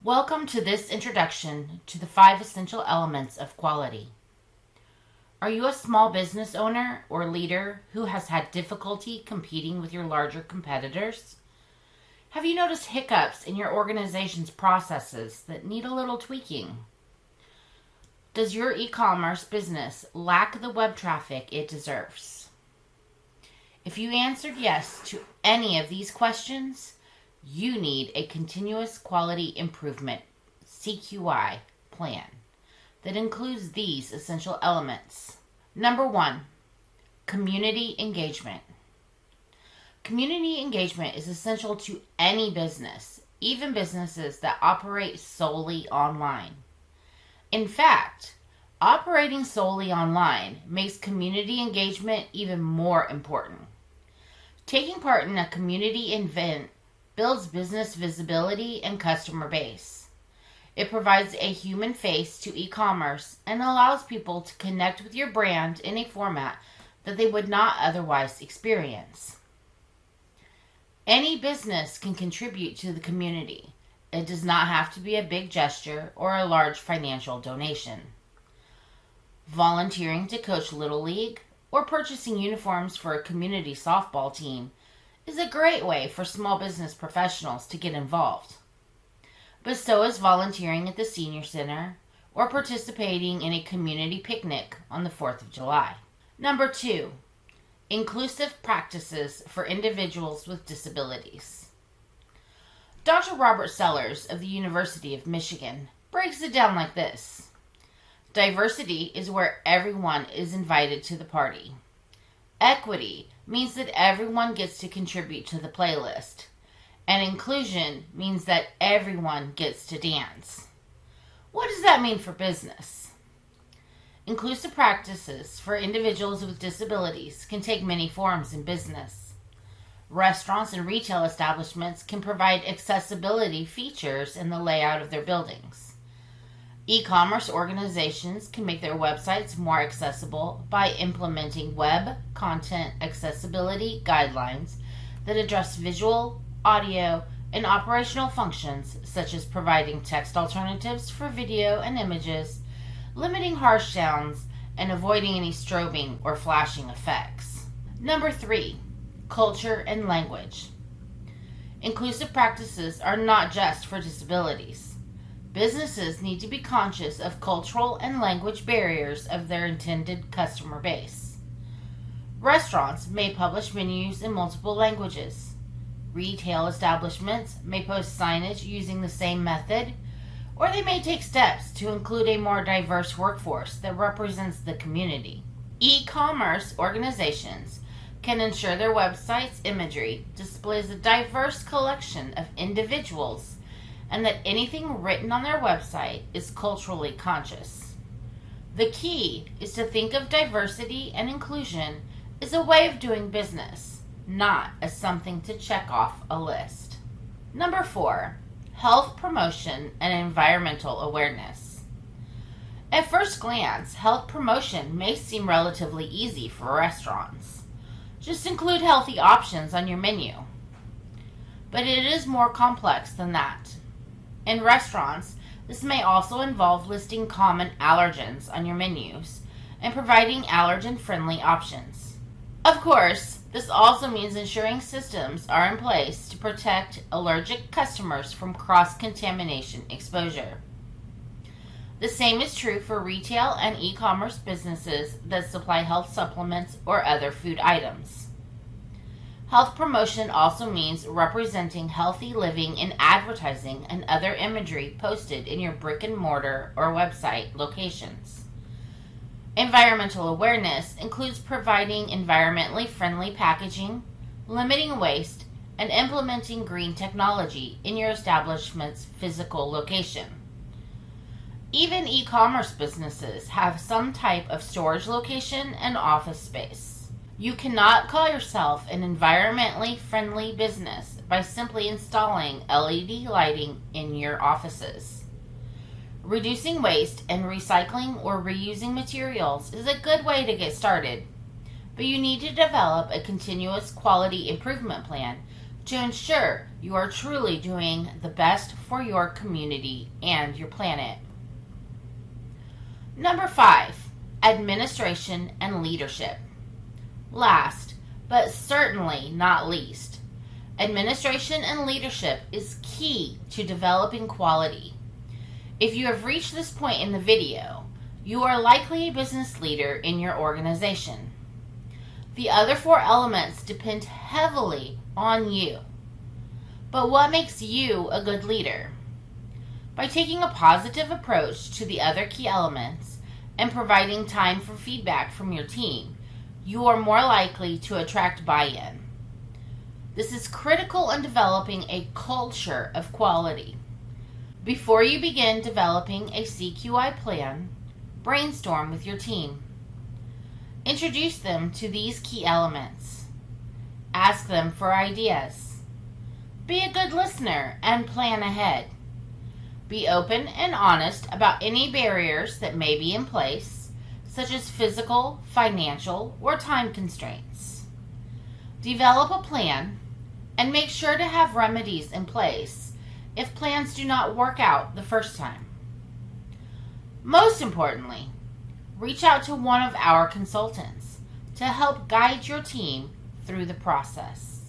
Welcome to this introduction to the 5 essential elements of quality. Are you a small business owner or leader who has had difficulty competing with your larger competitors? Have you noticed hiccups in your organization's processes that need a little tweaking? Does your e-commerce business lack the web traffic it deserves? If you answered yes to any of these questions, you need a continuous quality improvement CQI plan that includes these essential elements. Number 1, community engagement. Community engagement is essential to any business, even businesses that operate solely online. In fact, operating solely online makes community engagement even more important. Taking part in a community event builds business visibility and customer base. It provides a human face to e-commerce and allows people to connect with your brand in a format that they would not otherwise experience. Any business can contribute to the community. It does not have to be a big gesture or a large financial donation. Volunteering to coach Little League or purchasing uniforms for a community softball team is a great way for small business professionals to get involved. But so is volunteering at the senior center or participating in a community picnic on the 4th of July. Number 2, inclusive practices for individuals with disabilities. Dr. Robert Sellers of the University of Michigan breaks it down like this. Diversity is where everyone is invited to the party. Equity means that everyone gets to contribute to the playlist. And inclusion means that everyone gets to dance. What does that mean for business? Inclusive practices for individuals with disabilities can take many forms in business. Restaurants and retail establishments can provide accessibility features in the layout of their buildings. E-commerce organizations can make their websites more accessible by implementing web content accessibility guidelines that address visual, audio, and operational functions such as providing text alternatives for video and images, limiting harsh sounds, and avoiding any strobing or flashing effects. Number 3, culture and language. Inclusive practices are not just for disabilities. Businesses need to be conscious of cultural and language barriers of their intended customer base. Restaurants may publish menus in multiple languages. Retail establishments may post signage using the same method, or they may take steps to include a more diverse workforce that represents the community. E-commerce organizations can ensure their website's imagery displays a diverse collection of individuals and that anything written on their website is culturally conscious. The key is to think of diversity and inclusion as a way of doing business, not as something to check off a list. Number 4, health promotion and environmental awareness. At first glance, health promotion may seem relatively easy for restaurants. Just include healthy options on your menu. But it is more complex than that. In restaurants, this may also involve listing common allergens on your menus and providing allergen-friendly options. Of course, this also means ensuring systems are in place to protect allergic customers from cross-contamination exposure. The same is true for retail and e-commerce businesses that supply health supplements or other food items. Health promotion also means representing healthy living in advertising and other imagery posted in your brick and mortar or website locations. Environmental awareness includes providing environmentally friendly packaging, limiting waste, and implementing green technology in your establishment's physical location. Even e-commerce businesses have some type of storage location and office space. You cannot call yourself an environmentally friendly business by simply installing LED lighting in your offices. Reducing waste and recycling or reusing materials is a good way to get started, but you need to develop a continuous quality improvement plan to ensure you are truly doing the best for your community and your planet. Number 5, administration and leadership. Last, but certainly not least, administration and leadership is key to developing quality. If you have reached this point in the video, you are likely a business leader in your organization. The other 4 elements depend heavily on you. But what makes you a good leader? By taking a positive approach to the other key elements and providing time for feedback from your team, you are more likely to attract buy-in. This is critical in developing a culture of quality. Before you begin developing a CQI plan, brainstorm with your team. Introduce them to these key elements. Ask them for ideas. Be a good listener and plan ahead. Be open and honest about any barriers that may be in place, such as physical, financial, or time constraints. Develop a plan and make sure to have remedies in place if plans do not work out the first time. Most importantly, reach out to one of our consultants to help guide your team through the process.